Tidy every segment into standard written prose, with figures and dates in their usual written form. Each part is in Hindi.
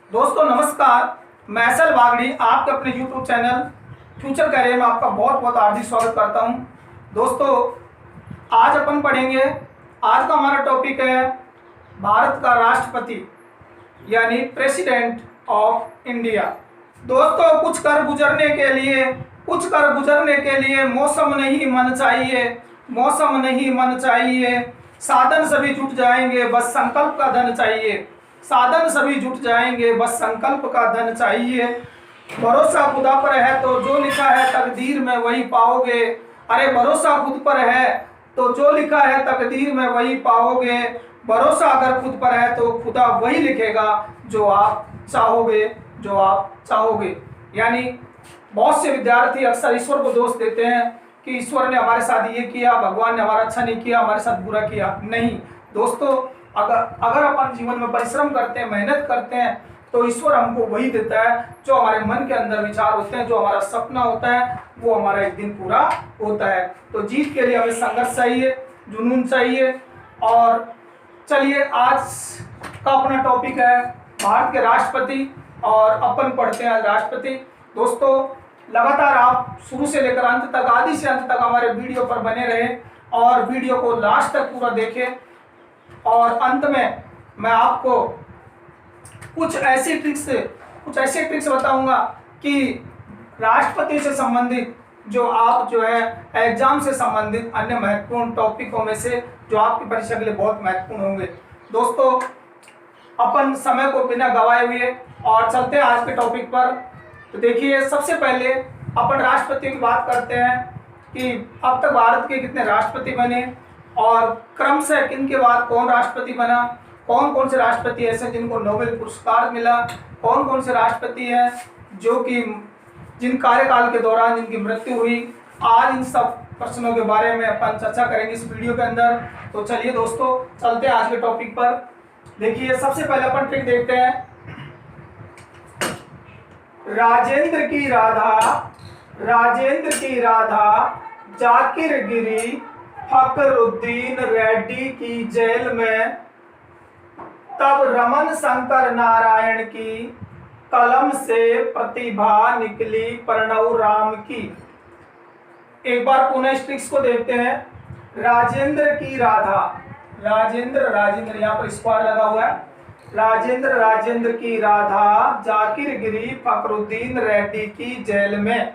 दोस्तों नमस्कार, मैं असल बागड़ी आपके अपने YouTube चैनल फ्यूचर कैरियर में आपका बहुत बहुत हार्दिक स्वागत करता हूं। दोस्तों आज अपन पढ़ेंगे, आज का हमारा टॉपिक है भारत का राष्ट्रपति यानी प्रेसिडेंट ऑफ इंडिया। दोस्तों कुछ कर गुजरने के लिए मौसम नहीं मन चाहिए, मौसम नहीं मन चाहिए, साधन सभी जुट जाएंगे बस संकल्प का धन चाहिए, साधन सभी जुट जाएंगे बस संकल्प का धन चाहिए। भरोसा खुदा पर है तो जो लिखा है तकदीर में वही पाओगे, अरे भरोसा खुद पर है तो जो लिखा है तकदीर में वही पाओगे, भरोसा अगर खुद पर है तो खुदा वही लिखेगा जो आप चाहोगे, जो आप चाहोगे। यानी बहुत से विद्यार्थी अक्सर ईश्वर को दोष देते हैं कि ईश्वर ने हमारे साथ ये किया, भगवान ने हमारा अच्छा नहीं किया, हमारे साथ बुरा किया। नहीं दोस्तों, अगर अपन जीवन में परिश्रम करते हैं, मेहनत करते हैं तो ईश्वर हमको वही देता है जो हमारे मन के अंदर विचार होते हैं, जो हमारा सपना होता है वो हमारा एक दिन पूरा होता है। तो जीत के लिए हमें संघर्ष चाहिए, जुनून चाहिए। और चलिए आज का अपना टॉपिक है भारत के राष्ट्रपति और अपन पढ़ते हैं आज राष्ट्रपति। दोस्तों लगातार आप शुरू से लेकर अंत तक, आदि से अंत तक हमारे वीडियो पर बने रहें और वीडियो को लास्ट तक पूरा देखें। और अंत में मैं आपको कुछ ऐसी ट्रिक्स बताऊंगा कि राष्ट्रपति से संबंधित जो है एग्जाम से संबंधित अन्य महत्वपूर्ण टॉपिकों में से जो आपकी परीक्षा के लिए बहुत महत्वपूर्ण होंगे। दोस्तों अपन समय को बिना गवाए हुए और चलते हैं आज के टॉपिक पर। तो देखिए, सबसे पहले अपन राष्ट्रपति की बात करते हैं कि अब तक भारत के कितने राष्ट्रपति बने और क्रमशः किन के बाद कौन राष्ट्रपति बना, कौन कौन से राष्ट्रपति ऐसे जिनको नोबेल पुरस्कार मिला, कौन कौन से राष्ट्रपति हैं जो कि जिन कार्यकाल के दौरान जिनकी मृत्यु हुई। आज इन सब प्रश्नों के बारे में अपन चर्चा करेंगे इस वीडियो के अंदर। तो चलिए दोस्तों चलते हैं आज के टॉपिक पर। देखिए सबसे पहले अपन ट्रिक देखते हैं। राजेंद्र की राधा जाकिर गिरी फखरुद्दीन रेड्डी की जेल में, तब रमन शंकर नारायण की कलम से प्रतिभा निकली प्रणव राम की। एक बार पुनः इस ट्रिक्स को देखते हैं। राजेंद्र की राधा, राजेंद्र यहाँ पर स्क्वायर लगा हुआ है। राजेंद्र की राधा जाकिर गिरी फखरुद्दीन रेड्डी की जेल में,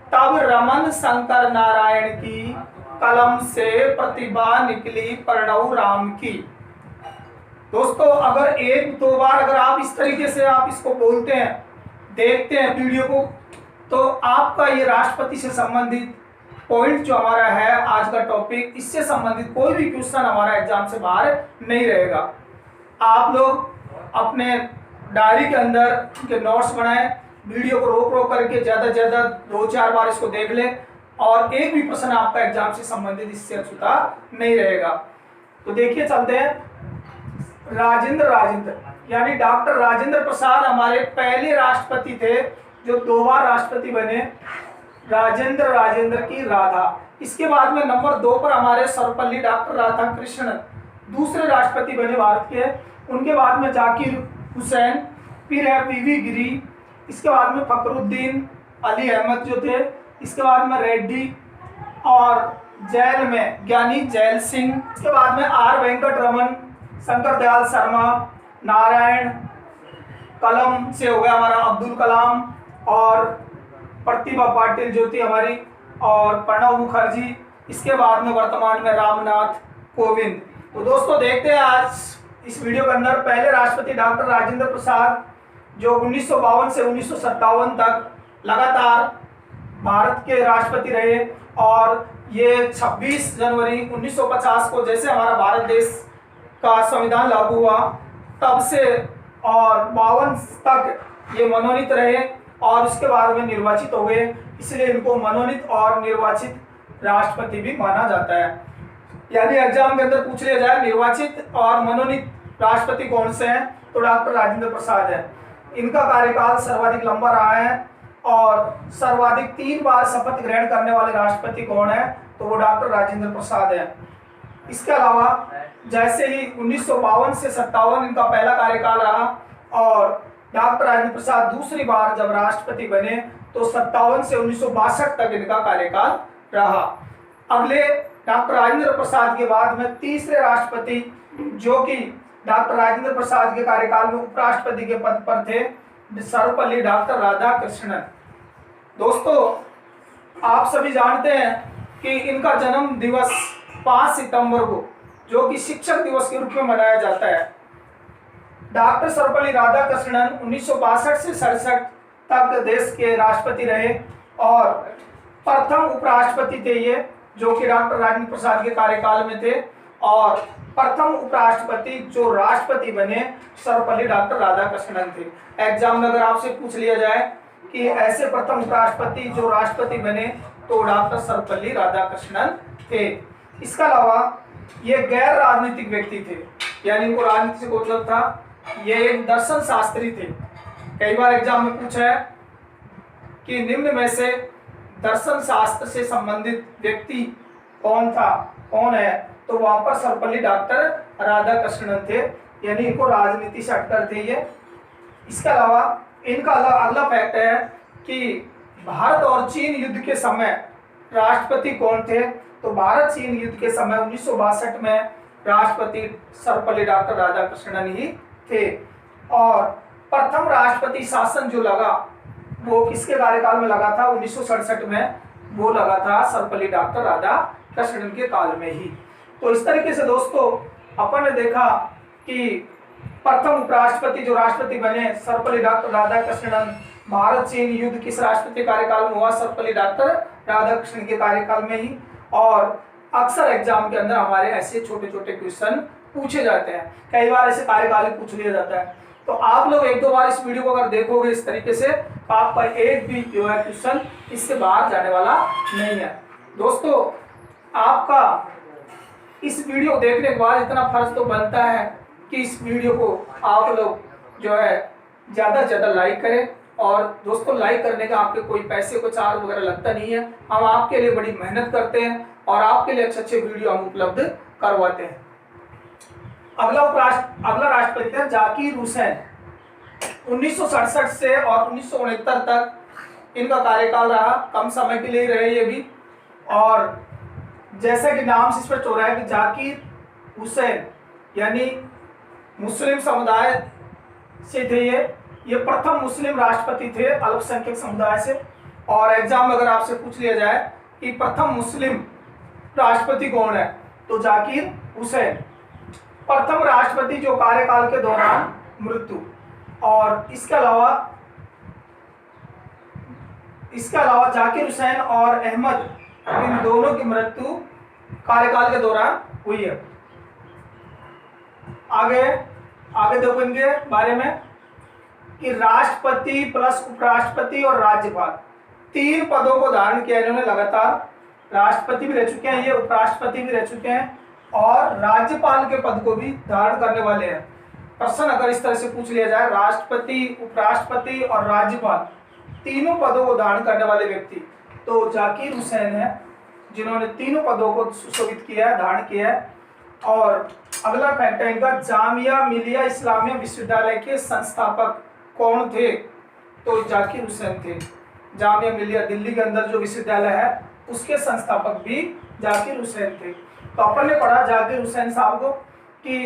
तब रमन शंकर नारायण की कलम से प्रतिभा निकली प्रणव राम की। दोस्तों अगर एक दो बार अगर आप इस तरीके से आप इसको बोलते हैं, देखते हैं वीडियो को, तो आपका ये राष्ट्रपति से संबंधित पॉइंट जो हमारा है आज का टॉपिक, इससे संबंधित कोई भी क्वेश्चन हमारा एग्जाम से बाहर नहीं रहेगा। आप लोग अपने डायरी के अंदर के नोट्स बनाएं, वीडियो को रोक करके ज़्यादा से ज़्यादा 2-4 बार इसको देख लें और एक भी प्रश्न आपका एग्जाम से संबंधित इससे अछूता नहीं रहेगा। तो देखिए चलते हैं। राजेंद्र यानी डॉक्टर राजेंद्र प्रसाद हमारे पहले राष्ट्रपति थे जो 2 बार राष्ट्रपति बने। राजेंद्र की राधा। इसके बाद में नंबर 2 पर हमारे सर्वपल्ली डॉक्टर राधाकृष्णन दूसरे राष्ट्रपति बने भारत के। उनके बाद में जाकिर हुसैन, फिर है पीवी गिरी, इसके बाद में फखरुद्दीन अली अहमद जो थे, इसके बाद में रेड्डी और जेल में ज्ञानी जैल सिंह, इसके बाद में आर वेंकट रमन, शंकर दयाल शर्मा, नारायण, कलम से हो गया हमारा अब्दुल कलाम और प्रतिभा पाटिल जो थी हमारी, और प्रणब मुखर्जी, इसके बाद में वर्तमान में रामनाथ कोविंद। तो दोस्तों देखते हैं आज इस वीडियो के अंदर पहले राष्ट्रपति डॉक्टर राजेंद्र प्रसाद जो 1952 से 1957 तक लगातार भारत के राष्ट्रपति रहे। और ये 26 जनवरी 1950 को जैसे हमारा भारत देश का संविधान लागू हुआ तब से और 52 तक ये मनोनीत रहे और उसके बाद में निर्वाचित हो गए, इसलिए इनको मनोनीत और निर्वाचित राष्ट्रपति भी माना जाता है। यानी एग्जाम के अंदर पूछ लिया जाए निर्वाचित और मनोनीत राष्ट्रपति कौन से हैं, तो डॉक्टर राजेंद्र प्रसाद है। इनका कार्यकाल सर्वाधिक लंबा रहा है और सर्वाधिक 3 बार शपथ ग्रहण करने वाले राष्ट्रपति कौन है, तो वो डॉक्टर राजेंद्र प्रसाद है। इसके अलावा जैसे ही 1952 से 57 इनका पहला कार्यकाल रहा और डॉक्टर राजेंद्र प्रसाद दूसरी बार जब राष्ट्रपति बने तो 57 से 1962 तक इनका कार्यकाल रहा। अगले डॉक्टर राजेंद्र प्रसाद के बाद में तीसरे राष्ट्रपति जो कि डॉक्टर राजेंद्र प्रसाद के कार्यकाल में उपराष्ट्रपति के पद पर थे, सर्वपल्ली डॉक्टर राधाकृष्णन। दोस्तों, आप सभी जानते हैं कि इनका जन्म दिवस 5 सितंबर को, जो कि शिक्षक दिवस के रूप में मनाया जाता है। डॉक्टर सर्वपल्ली राधाकृष्णन 1962 से 67 तक देश के राष्ट्रपति रहे और प्रथम उपराष्ट्रपति थे ये, जो कि डॉक्टर राजेंद्र प्रसाद के कार्यकाल में थे, और प्रथम उपराष्ट्रपति जो राष्ट्रपति बने सर्वपल्ली डॉक्टर राधाकृष्णन थे। एग्जाम में अगर आपसे पूछ लिया जाए कि ऐसे प्रथम उपराष्ट्रपति जो राष्ट्रपति बने, तो डॉक्टर सर्वपल्ली राधाकृष्णन थे। इसके अलावा ये गैर राजनीतिक व्यक्ति थे, यानी इनको राजनीति से कोई मतलब था। ये एक दर्शन शास्त्री थे। कई बार एग्जाम में पूछा है कि निम्न में से दर्शन शास्त्र से संबंधित व्यक्ति कौन है, तो वहां पर सर्वपल्ली डॉक्टर राधाकृष्णन थे, यानी इनको राजनीति से हटकर थे ये। इसके अलावा इनका अगला फैक्ट है कि भारत और चीन युद्ध के समय राष्ट्रपति कौन थे, तो भारत चीन युद्ध के समय 1962 में राष्ट्रपति सर्वपल्ली डॉक्टर राधाकृष्णन ही थे। और प्रथम राष्ट्रपति शासन जो लगा वो किसके कार्यकाल में लगा था, 1967 में वो लगा था सर्वपल्ली डॉक्टर राधाकृष्णन के काल में ही। तो इस तरीके से दोस्तों अपन ने देखा कि प्रथम उपराष्ट्रपति जो राष्ट्रपति बने सर्वपल्ली डॉक्टर राधाकृष्णन, भारत चीन युद्ध किस राष्ट्रपति कार्यकाल में हुआ, सर्वपल्ली डॉक्टर राधाकृष्णन के कार्यकाल में ही। और अक्सर एग्जाम के अंदर हमारे ऐसे छोटे छोटे क्वेश्चन पूछे जाते हैं, कई बार ऐसे कार्यकाल पूछ लिया जाता है। तो आप लोग एक दो बार इस वीडियो को अगर देखोगे इस तरीके से, तो आपका एक भी जो है क्वेश्चन इससे बाहर जाने वाला नहीं है। दोस्तों, आपका इस वीडियो देखने के बाद इतना फर्ज तो बनता है कि इस वीडियो को आप लोग जो है ज़्यादा से ज़्यादा लाइक करें। और दोस्तों, लाइक करने का आपके कोई पैसे को चार्ज वगैरह लगता नहीं है, हम आपके लिए बड़ी मेहनत करते हैं और आपके लिए अच्छे अच्छे वीडियो हम उपलब्ध करवाते हैं। अगला राष्ट्रपति थे जाकिर हुसैन। 1967 से और 1969 तक इनका कार्यकाल रहा, कम समय के लिए रहे ये भी। और जैसा कि नाम से स्पष्ट हो रहा है कि जाकिर हुसैन यानी मुस्लिम समुदाय से थे ये प्रथम मुस्लिम राष्ट्रपति थे अल्पसंख्यक समुदाय से। और एग्जाम में अगर आपसे पूछ लिया जाए कि प्रथम मुस्लिम राष्ट्रपति कौन है, तो जाकिर हुसैन। प्रथम राष्ट्रपति जो कार्यकाल के दौरान मृत्यु। और इसके अलावा जाकिर हुसैन और अहमद, इन दोनों की मृत्यु कार्यकाल के दौरान हुई है। आगे देखो इनके बारे में कि राष्ट्रपति प्लस उपराष्ट्रपति और राज्यपाल, 3 पदों को धारण किया इन्होंने लगातार। राष्ट्रपति भी रह चुके हैं ये, उपराष्ट्रपति भी रह चुके हैं और राज्यपाल के पद को भी धारण करने वाले हैं। प्रश्न अगर इस तरह से पूछ लिया जाए, राष्ट्रपति, उपराष्ट्रपति और राज्यपाल, तीनों पदों को धारण करने वाले व्यक्ति, तो जाकिर हुसैन है जिन्होंने तीनों पदों को सुशोभित किया है, धारण किया है। और अगला फैक्ट है इनका, जामिया मिलिया इस्लामिया विश्वविद्यालय के संस्थापक कौन थे, तो जाकिर हुसैन थे। जामिया मिलिया दिल्ली के अंदर जो विश्वविद्यालय है उसके संस्थापक भी जाकिर हुसैन थे। तो अपन ने पढ़ा जाकिर हुसैन साहब को कि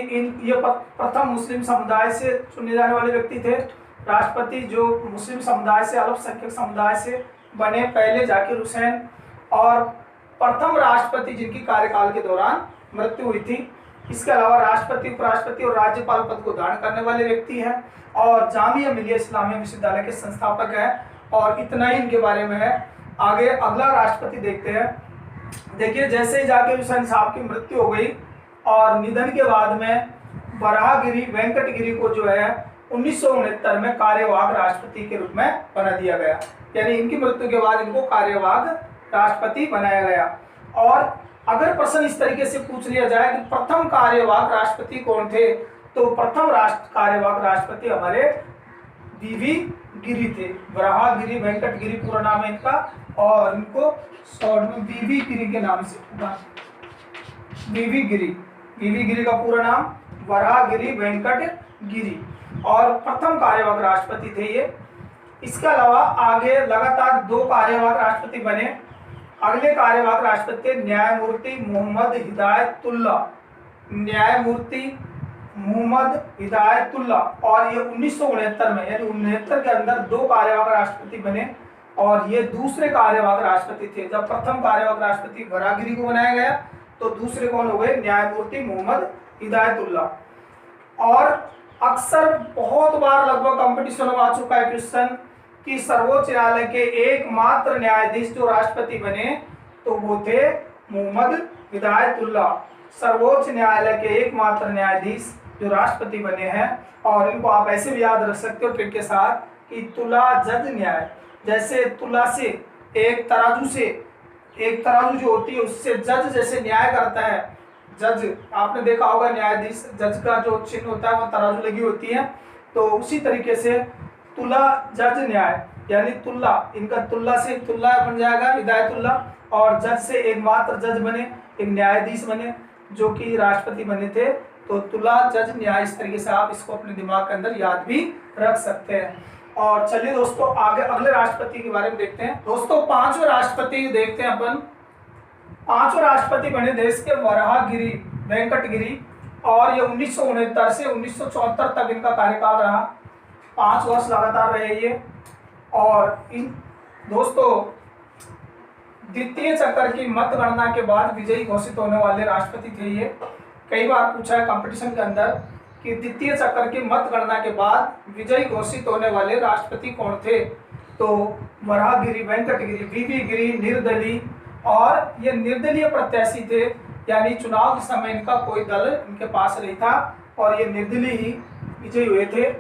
ये प्रथम मुस्लिम समुदाय से चुने जाने वाले व्यक्ति थे। राष्ट्रपति जो मुस्लिम समुदाय से, अल्पसंख्यक समुदाय से बने पहले जाकिर हुसैन, और प्रथम राष्ट्रपति जिनकी कार्यकाल के दौरान मृत्यु हुई थी। इसके अलावा राष्ट्रपति, उपराष्ट्रपति और राज्यपाल पद को धारण करने वाले व्यक्ति हैं और जामिया मिलिया इस्लामिया विश्वविद्यालय के संस्थापक हैं। और इतना ही इनके बारे में है। आगे अगला राष्ट्रपति देखते हैं। देखिए, जैसे ही जाकिर हुसैन साहब की मृत्यु हो गई और निधन के बाद में वराहगिरी वेंकटगिरी को जो है 1969 में कार्यवाहक राष्ट्रपति के रूप में बना दिया गया, यानी इनकी मृत्यु के बाद इनको कार्यवाहक राष्ट्रपति बनाया गया। और अगर प्रश्न इस तरीके से पूछ लिया जाए कि प्रथम कार्यवाहक राष्ट्रपति कौन थे, तो प्रथम कार्यवाहक राष्ट्रपति हमारे वीवी गिरी थे। वराहगिरी वेंकटगिरी पूरा नाम है इनका, और इनको शॉर्ट में वीवी गिरी के नाम से, वीवी गिरी का पूरा नाम वराहगिरी वेंकट गिरी। और प्रथम कार्यवाहक राष्ट्रपति थे ये। इसके अलावा आगे लगातार 2 कार्यवाहक राष्ट्रपति बने। अगले कार्यवाहक राष्ट्रपति थे न्यायमूर्ति मोहम्मद हिदायतुल्ला, न्यायमूर्ति मोहम्मद हिदायतुल्ला। और ये 1969 में, यानी 69 के अंदर 2 कार्यवाहक राष्ट्रपति बने और ये दूसरे कार्यवाहक राष्ट्रपति थे। जब प्रथम कार्यवाहक राष्ट्रपति वराहगिरी को बनाया गया तो दूसरे कौन हो गए? न्यायमूर्ति मोहम्मद हिदायतुल्ला। और अक्सर बहुत बार लगभग कंपटीशन में आ चुका है क्वेश्चन कि सर्वोच्च न्यायालय के एकमात्र न्यायाधीश जो राष्ट्रपति बने तो वो थे मोहम्मद हिदायतुल्ला। सर्वोच्च न्यायालय के एकमात्र न्यायाधीश जो राष्ट्रपति बने हैं। और इनको आप ऐसे भी याद रख सकते हो ट्रिक के साथ कि तुला जज न्याय, जैसे तुला से एक तराजू जो होती है उससे जज जैसे न्याय करता है, जज आपने देखा होगा न्यायाधीश, जज का जो चिन्ह होता है वो तराजू लगी होती है, तो उसी तरीके से तुला जज न्याय, यानी तुल्ला, इनका तुल्ला से तुल्ला बन जाएगा हिदायतुल्ला, और जज से एकमात्र जज बने, एक न्यायाधीश बने जो कि राष्ट्रपति बने थे। तो तुला जज न्याय, इस तरीके से आप इसको अपने दिमाग के अंदर याद भी रख सकते हैं। और चलिए दोस्तों आगे अगले राष्ट्रपति के बारे में देखते हैं। दोस्तों 5वें राष्ट्रपति देखते हैं अपन। 5वें राष्ट्रपति बने देश के वराहगिरी वेंकटगिरी, और ये 1969 से 1974 तक इनका कार्यकाल रहा। 5 वर्ष लगातार रहे ये। और इन दोस्तों द्वितीय चक्कर की मतगणना के बाद विजयी घोषित होने वाले राष्ट्रपति थे ये। कई बार पूछा है कंपटीशन के अंदर कि द्वितीय चक्कर की मतगणना के बाद विजयी घोषित होने वाले राष्ट्रपति कौन थे? तो वराहगिरी वेंकटगिरी, वीवी गिरी निर्दलीय, और ये निर्दलीय प्रत्याशी थे, यानी चुनाव के समय इनका कोई दल इनके पास नहीं था और ये निर्दलीय ही विजयी हुए थे।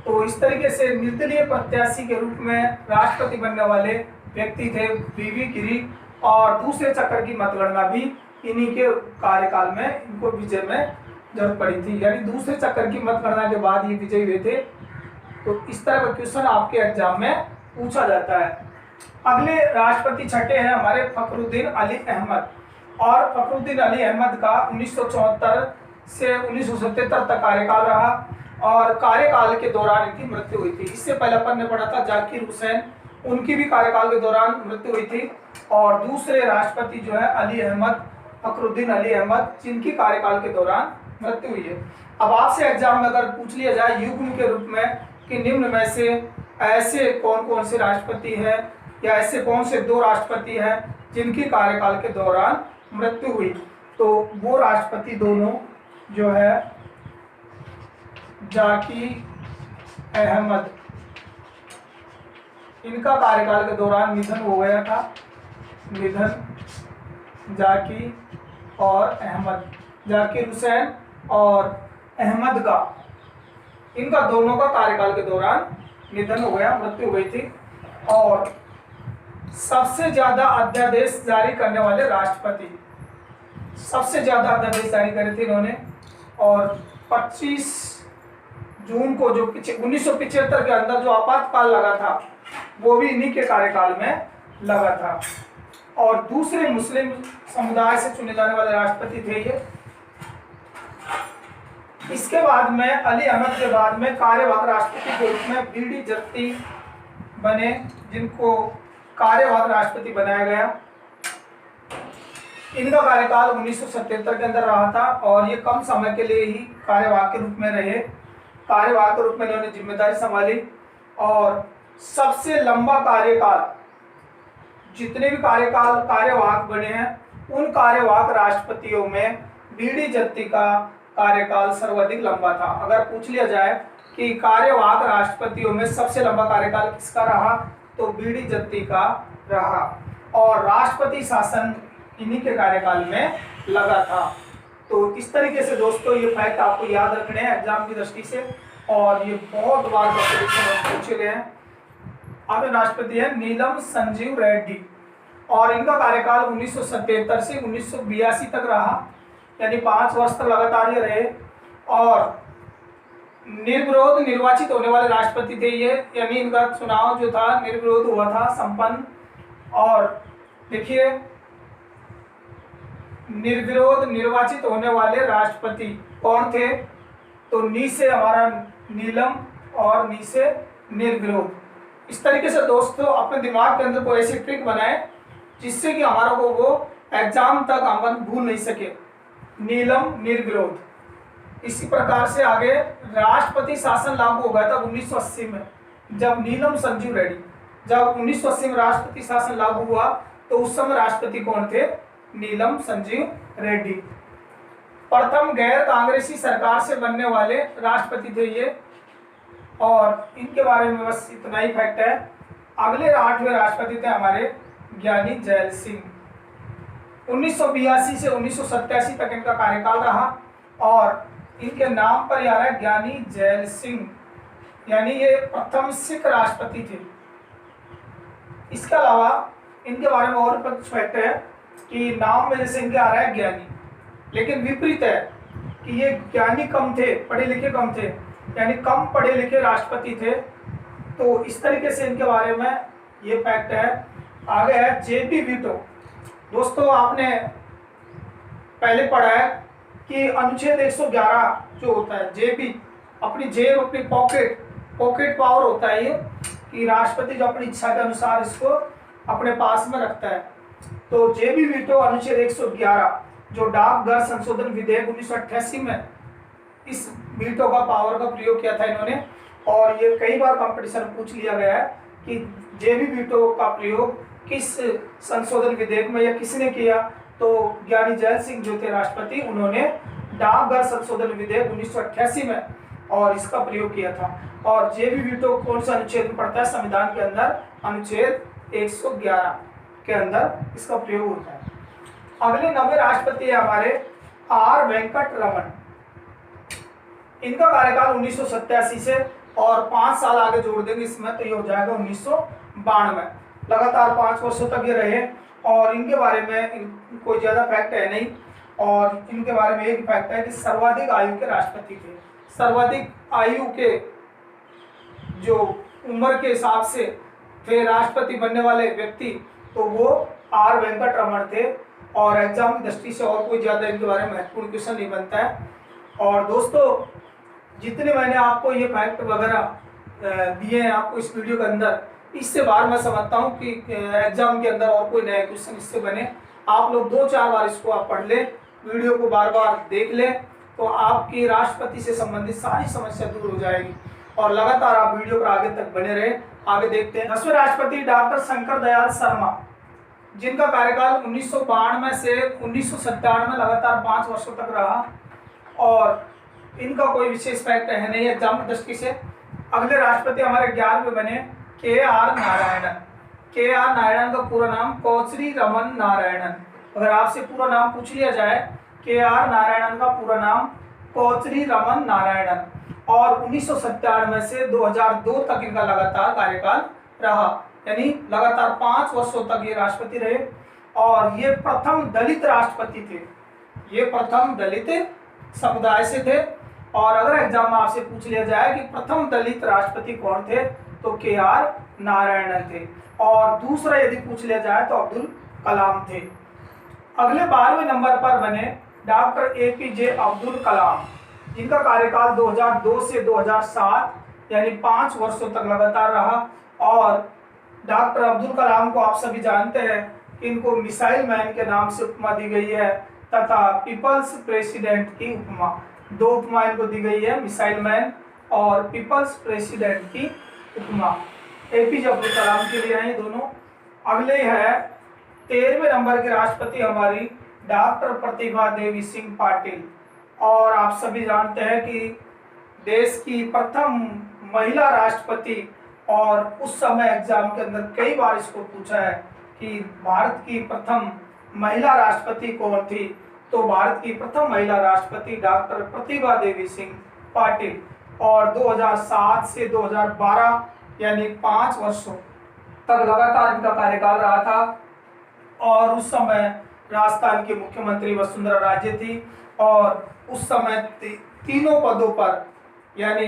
तो इस तरीके से निर्दलीय प्रत्याशी के रूप में राष्ट्रपति बनने वाले व्यक्ति थे वीवी गिरी, और दूसरे चक्कर की मतगणना भी इन्हीं के कार्यकाल में इनको विजय में जरूरत पड़ी थी, यानी दूसरे चक्कर की मतगणना के बाद ये विजयी हुए थे। तो इस तरह का क्वेश्चन आपके एग्जाम में पूछा जाता है। अगले राष्ट्रपति छठे हैं हमारे फखरुद्दीन अली अहमद, और फखरुद्दीन अली अहमद का 1974 से 1977 तक कार्यकाल रहा, और कार्यकाल के दौरान इनकी मृत्यु हुई थी। इससे पहले अपन ने पढ़ा था जाकिर हुसैन, उनकी भी कार्यकाल के दौरान मृत्यु हुई थी। और दूसरे राष्ट्रपति जो है अली अहमद, फखरुद्दीन अली अहमद, जिनकी कार्यकाल के दौरान मृत्यु हुई है। अब आपसे एग्जाम में अगर पूछ लिया जाए युग्म के रूप में कि निम्न में से ऐसे कौन कौन से राष्ट्रपति हैं या ऐसे कौन से 2 राष्ट्रपति हैं जिनकी कार्यकाल के दौरान मृत्यु हुई, तो वो राष्ट्रपति दोनों जो है जाकिर अहमद, इनका कार्यकाल के दौरान निधन हो गया था। निधन जाकिर और अहमद, जाकिर हुसैन और अहमद का, इनका दोनों का कार्यकाल के दौरान निधन हो गया, मृत्यु हो गई थी। और सबसे ज्यादा अध्यादेश जारी करने वाले राष्ट्रपति, सबसे ज्यादा अध्यादेश जारी करे थे इन्होंने, और 25 जून को जो 1975 के अंदर जो आपातकाल लगा था वो भी इन्हीं के कार्यकाल में लगा था। और दूसरे मुस्लिम समुदाय से चुने जाने वाले राष्ट्रपति थे ये। इसके बाद में अली अहमद के बाद में कार्यवाहक राष्ट्रपति के रूप में बीडी जत्ती बने, जिनको कार्यवाहक राष्ट्रपति बनाया गया। इनका कार्यकाल 1977 के अंदर रहा था, और ये कम समय के लिए ही कार्यवाहक के रूप में रहे। कार्यवाहक के रूप में इन्होंने जिम्मेदारी संभाली, और सबसे लंबा कार्यकाल, जितने भी कार्यवाहक बने हैं उन कार्यवाहक राष्ट्रपतियों में बीडी जत्ती का कार्यकाल सर्वाधिक लंबा था। अगर पूछ लिया जाए कि कार्यवाहक राष्ट्रपतियों में सबसे लंबा कार्यकाल किसका रहा, तो बीडी जत्ती का रहा, और राष्ट्रपति शासन इन्हीं के कार्यकाल में लगा था। तो इस तरीके से दोस्तों ये फैक्ट आपको याद रखने हैं एग्जाम की दृष्टि से, और ये बहुत बार पूछे गए हैं। अब राष्ट्रपति है नीलम संजीव रेड्डी, और इनका कार्यकाल 1977 से 1982 तक रहा, यानी 5 वर्ष तक लगातार ये रहे। और निर्विरोध निर्वाचित होने वाले राष्ट्रपति थे ये, यानी इनका चुनाव जो था निर्विरोध हुआ था, संपन्न। और देखिए निर्विरोध निर्वाचित होने वाले राष्ट्रपति कौन थे, तो नी से हमारा नीलम और नी से निर्विरोध। इस तरीके से दोस्तों अपने दिमाग के अंदर कोई ऐसी ट्रिक बनाए जिससे कि हमारा को वो एग्जाम तक हम भूल नहीं सके। नीलम निर्विरोध। इसी प्रकार से आगे राष्ट्रपति शासन लागू हो गया था 1980 में, जब नीलम संजीव रेड्डी, जब 1980 में राष्ट्रपति शासन लागू हुआ तो उस समय राष्ट्रपति कौन थे? नीलम संजीव रेड्डी। प्रथम गैर कांग्रेसी सरकार से बनने वाले राष्ट्रपति थे ये, और इनके बारे में बस इतना ही फैक्ट है। अगले 8वें राष्ट्रपति थे हमारे ज्ञानी जैल सिंह। 1982 से 1987 तक इनका कार्यकाल रहा और इनके नाम पर आ रहा है ज्ञानी जैल सिंह, यानी ये प्रथम सिख राष्ट्रपति थे। इसके अलावा इनके बारे में और कुछ फैक्ट है कि नाम में जैसे इनके आ रहा है ज्ञानी, लेकिन विपरीत है कि ये ज्ञानी कम थे, पढ़े लिखे कम थे, यानी कम पढ़े लिखे राष्ट्रपति थे। तो इस तरीके से इनके बारे में ये फैक्ट है। आगे है जेपी वीटो। दोस्तों आपने पहले पढ़ा है कि अनुच्छेद 111 जो होता है, जेपी अपनी जेब, अपनी पॉकेट पावर होता है ये, कि राष्ट्रपति जो अपनी इच्छा के अनुसार इसको अपने पास में रखता है। तो जेबी वीटो अनुच्छेद 111 जो डाकघर संशोधन विधेयक 1988 में, इस वीटो का पावर का प्रयोग किया था इन्होंने, और ये कई बार कंपटीशन में पूछ लिया गया है कि जेबी वीटो का प्रयोग किस संशोधन विधेयक में या किसने किया। तो ज्ञानी जैल सिंह जो थे राष्ट्रपति, उन्होंने डाकघर संशोधन विधेयक 1988 में और इसका प्रयोग किया था। और जेबी वीटो कौन सा अनुच्छेद में पड़ता है? संविधान के अंदर अनुच्छेद 111 के अंदर इसका प्रयोग होता है। अगले 90 राष्ट्रपति है हमारे आर वेंकट रमन। इनका कार्यकाल 1987 से और 5 साल आगे जोड़ देंगे इसमें तो ये हो जाएगा 1992। लगातार 5 वर्षों तक ये रहे और इनके बारे में कोई ज़्यादा फैक्ट है नहीं, और इनके बारे में एक फैक्ट है कि सर्वाधिक आयु के राष्ट्रपति थे। सर्वाधिक आयु के जो उम्र के हिसाब से थे राष्ट्रपति बनने वाले व्यक्ति, तो वो आर वेंकट रमन थे। और एग्जाम की दृष्टि से और कोई ज़्यादा इनके बारे में महत्वपूर्ण क्वेश्चन नहीं बनता है। और दोस्तों जितने मैंने आपको ये फैक्ट वगैरह दिए हैं आपको इस वीडियो के अंदर, इससे बाहर मैं समझता हूँ कि एग्जाम के अंदर और कोई नया क्वेश्चन इससे बने। आप लोग 2-4 बार इसको आप पढ़ लें, वीडियो को बार बार देख लें, तो आपकी राष्ट्रपति से संबंधित सारी समस्या दूर हो जाएगी। और लगातार आप वीडियो पर आगे तक बने रहे। आगे देखते हैं 10वें राष्ट्रपति डॉक्टर शंकर दयाल शर्मा, जिनका कार्यकाल 1992 से 1997 में लगातार 5 वर्षों तक रहा, और इनका कोई विशेष फैक्ट है नहीं एग्जाम की दृष्टि से। अगले राष्ट्रपति हमारे 11वें बने के.आर. नारायणन। के.आर. नारायणन का पूरा नाम कोचरी रमन नारायणन। अगर आपसे पूरा नाम पूछ लिया जाए, के.आर. नारायणन का पूरा नाम कोचरी रमन नारायणन, और 1997 से 2002 तक इनका लगातार कार्यकाल रहा, यानी लगातार 5 वर्षों तक ये राष्ट्रपति रहे। और ये प्रथम दलित राष्ट्रपति थे, ये प्रथम दलित समुदाय से थे। और अगर एग्जाम में आपसे पूछ लिया जाए कि प्रथम दलित राष्ट्रपति कौन थे, तो के.आर. नारायणन थे। और दूसरा यदि पूछ लिया जाए तो अब्दुल कलाम थे। अगले 12वें नंबर पर बने डॉक्टर ए.पी.जे. अब्दुल कलाम, जिनका कार्यकाल 2002 से 2007 यानी 5 वर्षों तक लगातार रहा। और डॉक्टर अब्दुल कलाम को आप सभी जानते हैं कि इनको मिसाइल मैन के नाम से उपमा दी गई है, तथा पीपल्स प्रेसिडेंट की उपमा। 2 उपमा इनको दी गई है, मिसाइल मैन और पीपल्स प्रेसिडेंट की उपमा। ए.पी.जे. अब्दुल कलाम के लिए हैं दोनों। अगले है 13वें नंबर के राष्ट्रपति हमारी डॉक्टर प्रतिभा देवी सिंह पाटिल। और आप सभी जानते हैं कि देश की प्रथम महिला राष्ट्रपति, और उस समय एग्जाम के अंदर कई बार इसको पूछा है कि भारत की प्रथम महिला राष्ट्रपति कौन थी, तो भारत की प्रथम महिला राष्ट्रपति डॉक्टर प्रतिभा देवी सिंह पाटिल। और 2007 से 2012 यानी 5 वर्षों तक लगातार इनका कार्यकाल रहा था। और उस समय राजस्थान की मुख्यमंत्री वसुंधरा राजे थी, और उस समय तीनों पदों पर, यानी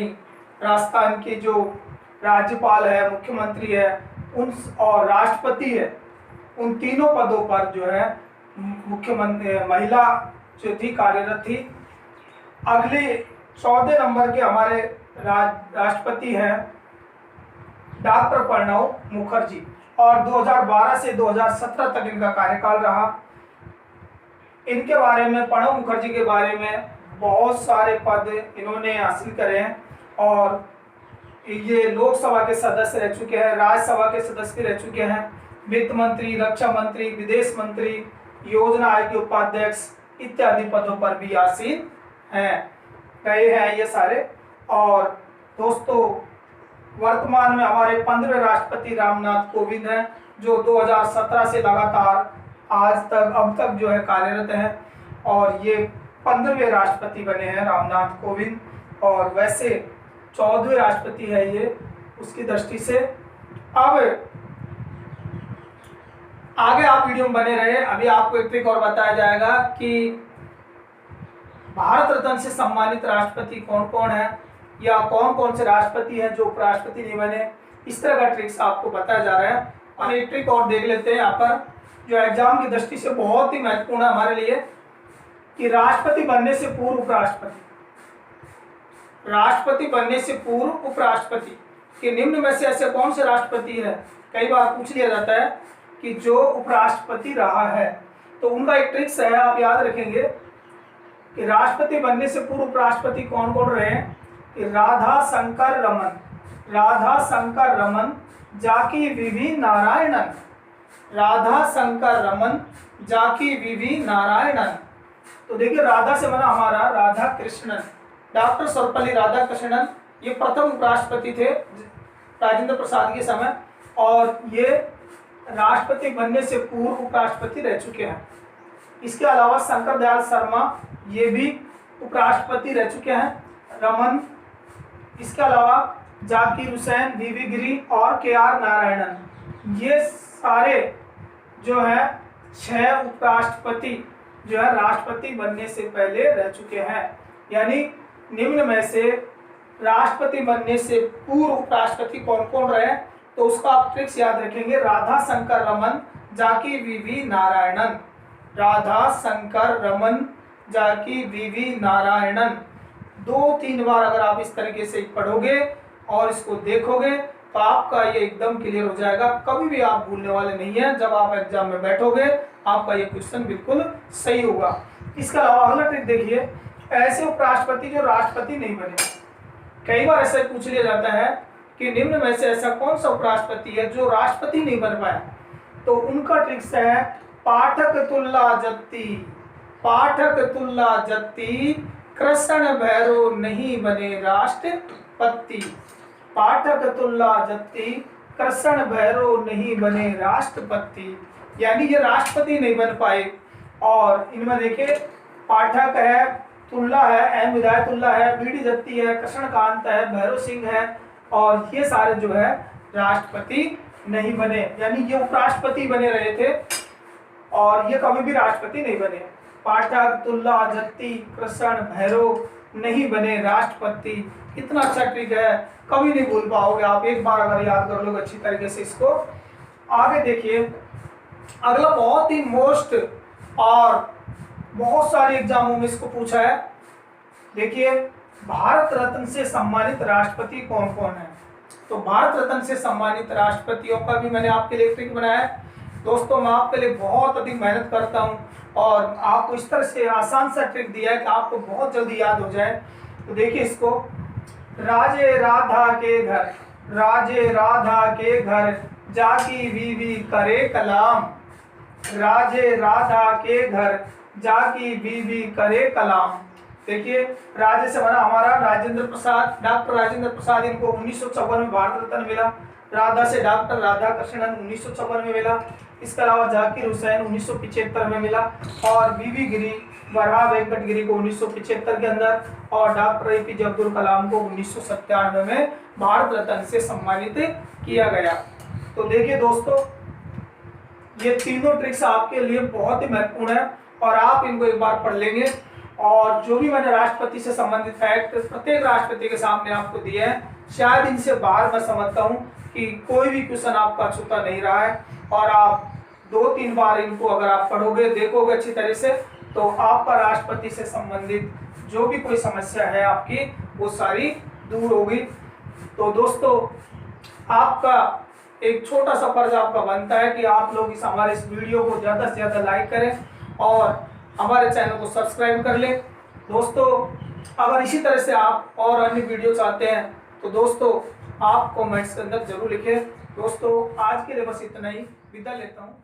राजस्थान के जो राज्यपाल है, मुख्यमंत्री है, उन और राष्ट्रपति है, उन तीनों पदों पर जो है मुख्यमंत्री महिला जो थी कार्यरत थी। अगले 14 नंबर के हमारे राष्ट्रपति हैं डॉक्टर प्रणब मुखर्जी, और 2012 से 2017 तक इनका कार्यकाल रहा। इनके बारे में, प्रणब मुखर्जी के बारे में बहुत सारे पद इन्होंने हासिल करे हैं, और ये लोकसभा के सदस्य रह चुके हैं, राज्यसभा के सदस्य रह चुके हैं, वित्त मंत्री, रक्षा मंत्री, विदेश मंत्री, योजना आयोग के उपाध्यक्ष इत्यादि पदों पर भी आसीन हैं, रहे हैं ये सारे। और दोस्तों, वर्तमान में हमारे 15वें राष्ट्रपति रामनाथ कोविंद हैं, जो 2017 से लगातार आज तक अब तक जो है कार्यरत हैं, और ये 15वें राष्ट्रपति बने हैं रामनाथ कोविंद, और वैसे 14वें राष्ट्रपति है ये उसकी दृष्टि से। अब आगे आप वीडियो में बने रहे, अभी आपको एक ट्रिक और बताया जाएगा कि भारत रत्न से सम्मानित राष्ट्रपति कौन कौन है, या कौन कौन से राष्ट्रपति हैं जो उपराष्ट्रपति नहीं बने। इस तरह का ट्रिक्स आपको बताया जा रहा है। और एक ट्रिक और देख लेते हैं यहाँ पर, जो एग्जाम की दृष्टि से बहुत ही महत्वपूर्ण है हमारे लिए, कि राष्ट्रपति बनने से पूर्व उपराष्ट्रपति, राष्ट्रपति बनने से पूर्व उपराष्ट्रपति के निम्न में से ऐसे कौन से राष्ट्रपति है। कई बार पूछ लिया जाता है कि जो उपराष्ट्रपति रहा है, तो उनका एक ट्रिक्स है, आप याद रखेंगे कि राष्ट्रपति बनने से पूर्व उपराष्ट्रपति कौन कौन रहे हैं। कि राधा शंकर रमन, राधा शंकर रमन, जाकी वीवी नारायणन, राधा शंकर रमन, जाकी वीवी नारायणन। तो देखिए, राधा से बना हमारा राधा कृष्णन, डॉक्टर सर्वपल्ली राधाकृष्णन, ये प्रथम उपराष्ट्रपति थे राजेंद्र प्रसाद के समय, और ये राष्ट्रपति बनने से पूर्व उपराष्ट्रपति रह चुके हैं। इसके अलावा शंकर दयाल शर्मा, ये भी उपराष्ट्रपति रह चुके हैं, रमन। इसके अलावा जाकिर हुसैन, वीवी गिरी और KR नारायणन, ये सारे जो है 6 उपराष्ट्रपति जो है राष्ट्रपति बनने से पहले रह चुके हैं। यानी निम्न में से राष्ट्रपति बनने से पूर्व उपराष्ट्रपति कौन कौन रहे, तो उसका आप ट्रिक्स याद रखेंगे। राधा शंकर रमन, जाकी वीवी नारायणन, राधा शंकर रमन, जाकी वीवी नारायणन। 2-3 बार अगर आप इस तरीके से पढ़ोगे और इसको देखोगे, तो आपका ये एकदम क्लियर हो जाएगा, कभी भी आप भूलने वाले नहीं है। जब आप एग्जाम में बैठोगे, आपका ये क्वेश्चन बिल्कुल सही होगा। इसके अलावा अगला ट्रिक देखिए, ऐसे उपराष्ट्रपति जो राष्ट्रपति नहीं बने। कई बार ऐसा पूछ लिया जाता है कि निम्न में से ऐसा कौन सा उपराष्ट्रपति है जो राष्ट्रपति नहीं बन पाया, तो उनका ट्रिक्स है पाठक तुल्ला जत्ती, पाठक तुल्ला जत्ती, कृष्ण भैरव नहीं बने राष्ट्रपति, पाठक तुल्ला जत्ती, कृष्ण भैरव नहीं बने राष्ट्रपति। यानी ये राष्ट्रपति नहीं बन पाए। और इनमें देखिए, पाठक है, तुल्ला है, एम हिदायतुल्ला है, बीडी जत्ती है, कृष्णकांत है, भैरव सिंह है, और ये सारे जो है राष्ट्रपति नहीं बने। यानी ये उपराष्ट्रपति बने रहे थे और ये कभी भी राष्ट्रपति नहीं बने। पाठक, तुल्ला, जत्ती, कृष्ण, भैरव नहीं बने राष्ट्रपति। कितना अच्छा ट्रिक है, कभी नहीं भूल पाओगे आप, एक बार अगर याद कर लोगे अच्छी तरीके से इसको। आगे देखिए, अगला बहुत ही मोस्ट और बहुत सारे एग्जामों में इसको पूछा है। देखिए, भारत रत्न से सम्मानित राष्ट्रपति कौन कौन है। तो भारत रत्न से सम्मानित राष्ट्रपतियों का भी मैंने आपके लिए ट्रिक बनाया है। दोस्तों, मैं आपके लिए बहुत अधिक मेहनत करता हूं और आपको इस तरह से आसान सा ट्रिक दिया है कि आपको बहुत जल्दी याद हो जाए। तो देखिए इसको, राजे राधा के घर, राजे राधा के घर जाकी बीवी करे कलाम, राजे राधा के घर जाकी बीवी करे कलाम। देखिए, राजे से बना हमारा राजेंद्र प्रसाद, डॉक्टर राजेंद्र प्रसाद, इनको 1954 में भारत रत्न मिला। राधा से डॉक्टर राधाकृष्णन 1956 में मिला। इसके अलावा जाकिर हुसैन 1975 में मिला, और बीवी गिरी, वरहा वेंकट गिरी को 1975 के अंदर, और डॉक्टर APJ अब्दुल कलाम को 1997 में भारत रत्न से सम्मानित किया गया। तो देखिए दोस्तों, ये तीनों ट्रिक्स आपके लिए बहुत ही महत्वपूर्ण है और आप इनको एक बार पढ़ लेंगे। और जो भी मैंने राष्ट्रपति से संबंधित फैक्ट प्रत्येक राष्ट्रपति के सामने आपको दिए हैं, शायद इनसे बाहर मैं समझता हूं कि कोई भी क्वेश्चन आपका छूता नहीं रहा है। और आप 2-3 बार इनको अगर आप पढ़ोगे, देखोगे अच्छी तरह से, तो आपका राष्ट्रपति से संबंधित जो भी कोई समस्या है आपकी, वो सारी दूर होगी। तो दोस्तों, आपका एक छोटा सा फर्ज आपका बनता है कि आप लोग हमारे इस वीडियो को ज़्यादा से ज़्यादा लाइक करें और हमारे चैनल को सब्सक्राइब कर लें। दोस्तों, अगर इसी तरह से आप और अन्य वीडियो चाहते हैं तो दोस्तों आप कमेंट्स के अंदर जरूर लिखें। दोस्तों, आज के लिए बस इतना ही, विदा लेता हूँ।